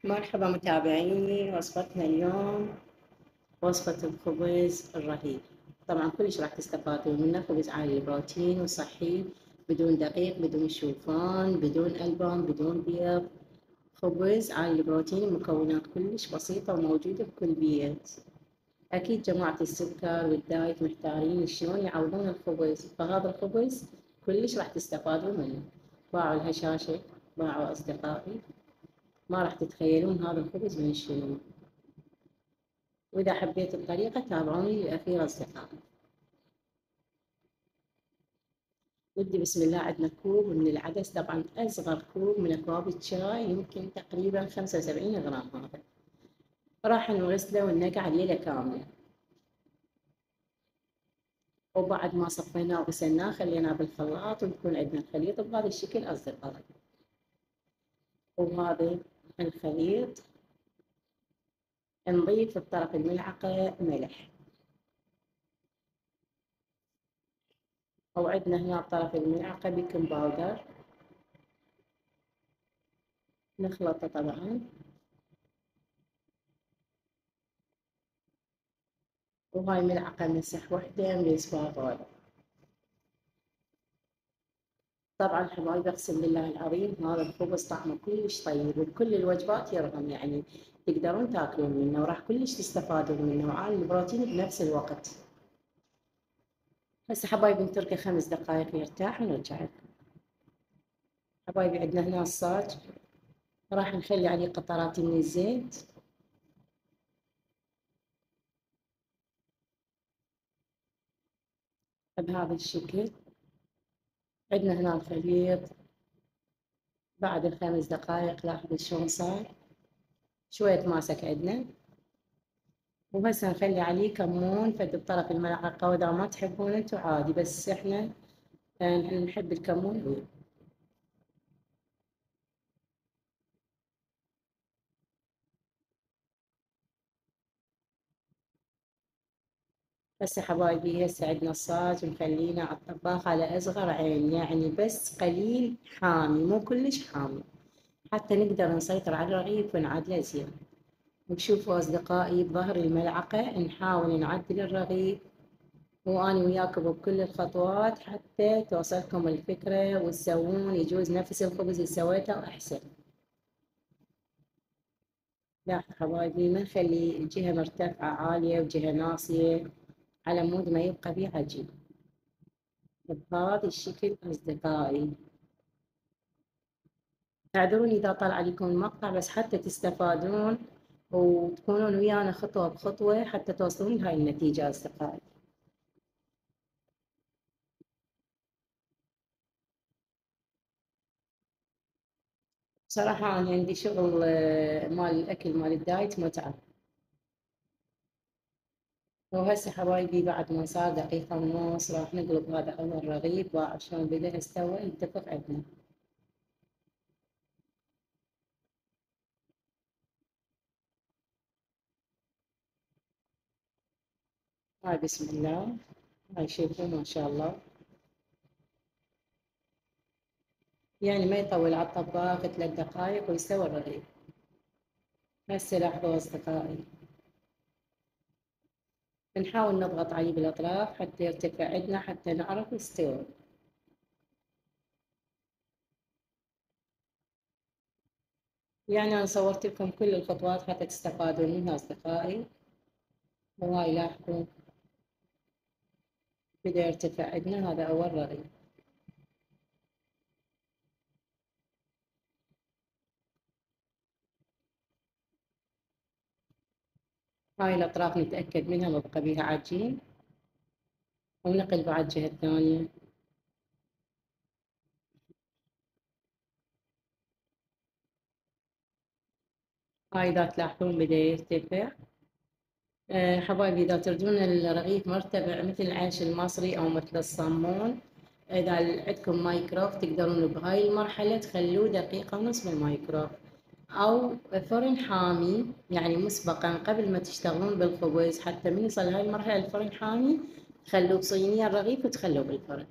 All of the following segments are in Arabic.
مرحبا متابعيني، وصفتنا اليوم وصفة الخبز الرهيب. طبعا كلش راح تستفادون منه، خبز عالي البروتين وصحي، بدون دقيق، بدون شوفان، بدون ألبان، بدون بيض. خبز عالي البروتين، مكونات كلش بسيطة وموجودة بكل بيت. أكيد جماعة السكر والدايت محتارين شلون يعوضون الخبز، فهذا الخبز كلش راح تستفادون منه. باعوا الهشاشة، باعوا أصدقائي، ما راح تتخيلون هذا الخبز من شنو. وإذا حبيت الطريقة تابعوني للأخير أصدقائي. نبدي بسم الله. عندنا كوب من العدس، طبعا أصغر كوب من أكواب الشاي، يمكن تقريبا 75 غرام. هذا راح نغسله وننقع ليلة كاملة، وبعد ما صفيناه وغسلناه خليناه بالخلاط، ويكون عندنا الخليط بهذا الشكل أصدقائي. وهذا الخليط نضيف بطرف الملعقة ملح، وعندنا هنا بطرف الملعقة بيكنج باودر. نخلطه طبعا، وهاي ملعقة مسح وحدة من الصفار. طبعا حبايبي اقسم بالله العظيم هذا الخبز طعمه كلش طيب، وبكل الوجبات يرغم، يعني تقدرون تاكلون منه وراح كلش تستفادون منه، وعالي البروتين بنفس الوقت. هسه حبايبي نتركه 5 دقائق يرتاح ونرجع لكم. حبايبي عندنا هنا الصاج، راح نخلي عليه قطرات من الزيت. بهذا الشكل. عندنا هنا الخليط بعد ال5 دقائق، لاحظوا شلون صار شوية ماسك عندنا. وهسه نخلي عليه كمون فد بطرف الملعقة، وإذا ما تحبون انتو عادي، بس احنا نحب الكمون. هسه حبايبي هسه عندنا الصاج مخلينا على الطباخ على أصغر عين، يعني بس قليل حامي، مو كلش حامي، حتى نقدر نسيطر على الرغيف ونعدله زين. وشوفوا أصدقائي بظهر الملعقة نحاول نعدل الرغيف، وأنا وياكم بكل الخطوات حتى توصلكم الفكرة وتسوون يجوز نفس الخبز اللي سويته وأحسن. لا حبايبي ما نخلي جهة مرتفعة عالية وجهة ناصية، على مود ما يبقى بيه عجين. بهذا الشكل أصدقائي. اعذروني إذا طال عليكم المقطع، بس حتى تستفادون وتكونون ويانا خطوة بخطوة حتى توصلون لهاي النتيجة أصدقائي. بصراحة أنا عندي شغل مال الأكل مال الدايت متعب. وهسه حبايبي بعد ما صار دقيقة ونص راح نقلب هذا أول رغيف، وعشان بدأ استوى يتفق عندنا. هاي بسم الله، هاي شوفوا ما شاء الله، يعني ما يطول على الطباخ 3 دقائق ويستوى الرغيف. هسه لاحظوا أصدقائي، نحاول نضغط عليه بالأطراف حتى يرتفع عندنا حتى نعرف يستوي. يعني أنا صورت لكم كل الخطوات حتى تستفادوا منها أصدقائي. وهاي لاحظوا بدأ يرتفع عندنا، هذا أول رغيف. هاي الأطراف نتأكد منها ما بقى بيها عجين، ونقلب على الجهة الثانية. هاي إذا تلاحظون بدأ يرتفع. حبايبي إذا تردون الرغيف مرتفع مثل العيش المصري أو مثل الصمون، إذا عندكم مايكروف تقدرون بهاي المرحلة تخلوه دقيقة ونص بالمايكروف، أو فرن حامي، يعني مسبقا قبل ما تشتغلون بالخبز حتى من يصل هاي المرحلة الفرن حامي، تخلوه بصينية الرغيف وتخلوه بالفرن،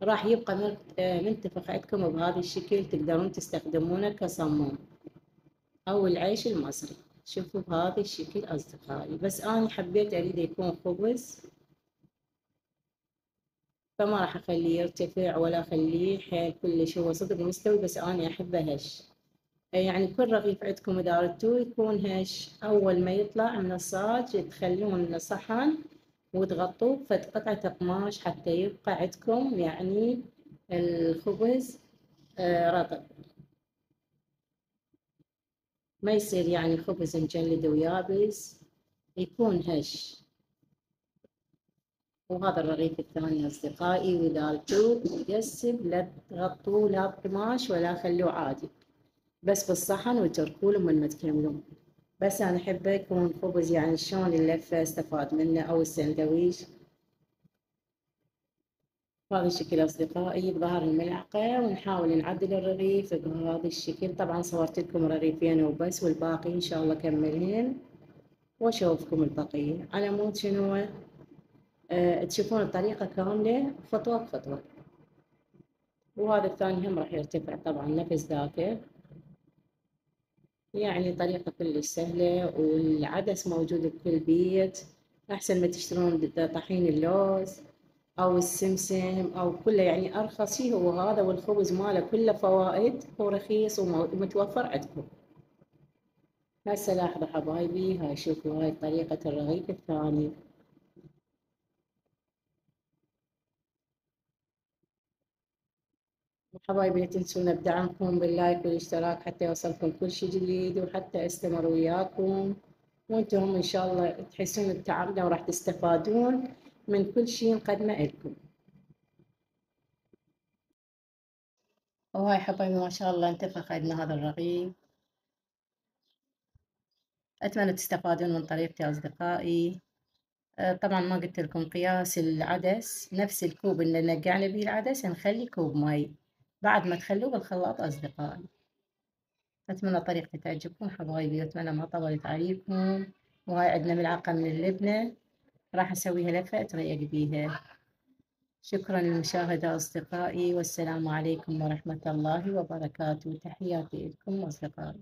راح يبقى منتفخ عندكم بهذا الشكل، تقدرون تستخدمونه كصمون أو العيش المصري. شوفوا بهذا الشكل أصدقائي، بس أنا حبيت أريد يكون خبز، فما راح أخليه يرتفع ولا أخليه حيل كلش، هو صدق مستوي بس أنا أحبه هش. يعني كل رغيف عندكم إذا ردتوه يكون هش، أول ما يطلع من الصاج تخلون صحن وتغطوه بفد قطعة قماش حتى يبقى عندكم يعني الخبز رطب، ما يصير يعني خبز مجلد ويابس، يكون هش. وهذا الرغيف الثاني أصدقائي، وإذا ردتوه يقسم لا تغطوه لا بقماش ولا خلوه عادي، بس بالصحن وتركوه لما تكملون. بس أنا أحبه يكون خبز يعني شلون اللفة استفاد منه أو السندويش. بهذا الشكل أصدقائي بظهر الملعقة، ونحاول نعدل الرغيف بهذا الشكل. طبعا صورت لكم رغيفين وبس، والباقي إن شاء الله كملين وأشوفكم البقية على مود شنو تشوفون الطريقة كاملة خطوة بخطوة. وهذا الثاني هم راح يرتفع طبعا نفس ذاك، يعني طريقة كلش سهلة، والعدس موجود بكل بيت، أحسن ما تشترون طحين اللوز أو السمسم أو كله، يعني أرخص شي هو هذا، والخبز ماله كله فوائد ورخيص ومتوفر عندكم. هسه لاحظوا حبايبي، هاي شوفوا هاي طريقة الرغيف الثاني. حبايبي لا تنسونا بدعمكم باللايك والاشتراك حتى يوصلكم كل شي جديد، وحتى استمر وياكم وانتم ان شاء الله تحسون بتعبنا وراح تستفادون من كل شي نقدمه لكم. وهاي حبايبي ما شاء الله انتفخ عندنا هذا الرغيف. اتمنى تستفادون من طريقتي اصدقائي. طبعا ما قلت لكم قياس العدس، نفس الكوب اللي نقعنا به العدس نخلي كوب مي بعد ما تخلوه بالخلاط أصدقائي. أتمنى طريقتي تعجبكم حبايبي، وأتمنى ما طولت عليكم. وهاي عندنا ملعقة من اللبنة راح أسويها لفة أتريق بيها. شكرا للمشاهدة أصدقائي، والسلام عليكم ورحمة الله وبركاته. تحياتي لكم أصدقائي.